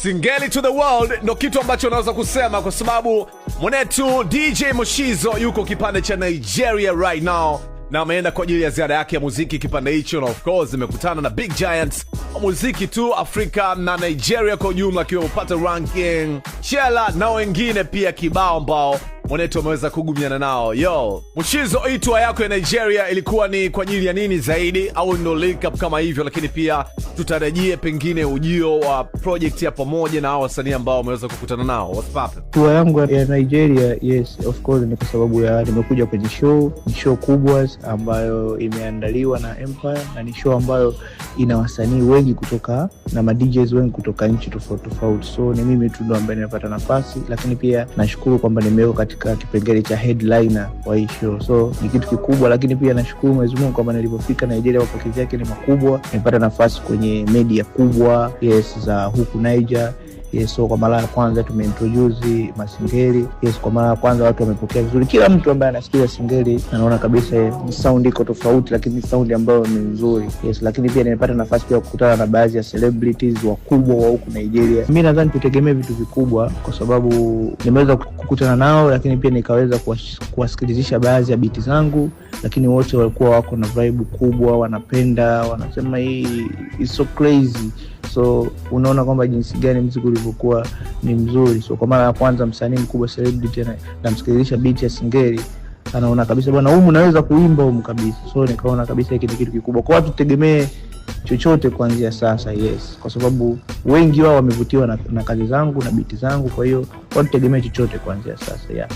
Singeli to the world ndo kitu ambacho naweza kusema, kwa sababu mwanetu DJ Moshizo yuko kipande cha Nigeria right now, na ameenda kwa ajili ya ziara yake ya muziki kipande hicho, na of course imekutana na big giants wa muziki tu Afrika na Nigeria kwa ujumla, akiwa Pata Ranking, Chela na wengine pia kibao ambao mwanetu ameweza kugumiana nao. Yo, Moshizo, hii tour yako ya Nigeria ilikuwa ni kwa ajili ya nini zaidi, au ndo link up kama hivyo? Lakini pia tutarajie pengine ujio wa project ya pamoja na hao wasanii ambao wameweza kukutana nao. What's poppin'? Tour yangu ya Nigeria, yes of course, ni kwa sababu ya nimekuja kwenye show kubwa ambayo imeandaliwa na Empire, na ni show ambayo ina wasanii wengi kutoka na ma DJs wengi kutoka nchi tofauti tofauti. So ni mimi tu ndo ambaye nimepata nafasi, lakini pia nashukuru kwamba nimewekwa katika kipengele cha headliner wa hii show. So ni kitu kikubwa, lakini pia nashukuru Mwenyezi Mungu kwamba nilipofika Nigeria mapokezi yake ni makubwa. Nimepata nafasi kwenye media kubwa, yes, za huku Niger. Yes, so kwa mara ya kwanza tumeintroduce Masingeli. Yes, kwa mara ya kwanza watu wamepokea vizuri. Kila mtu ambaye anasikia Singeli anaona kabisa ni sound iko tofauti, lakini sound ambayo ni nzuri. Yes, lakini pia nimepata nafasi pia kukutana na baadhi ya celebrities wakubwa wa huku Nigeria. Mimi nadhani tutegemee vitu vikubwa, kwa sababu nimeweza kukutana nao, lakini pia nikaweza kuwasikilizisha baadhi ya beat zangu, lakini wote walikuwa wako na vibe kubwa, wanapenda, wanasema hii is so crazy. So unaona kwamba jinsi gani muziki ulivyokuwa ni mzuri. So kwa mara ya kwanza msanii mkubwa celebrity na msikilizisha beat ya Singeli, anaona kabisa bwana huyu unaweza kuimba huyu kabisa. So nikaona kabisa hiki ni kitu kikubwa. Kwa watu tegemee chochote kuanzia sasa, yes, kwa sababu wengi wao wamevutiwa na kazi zangu na beat zangu. Kwa hiyo watu tegemee chochote kuanzia sasa, yeah.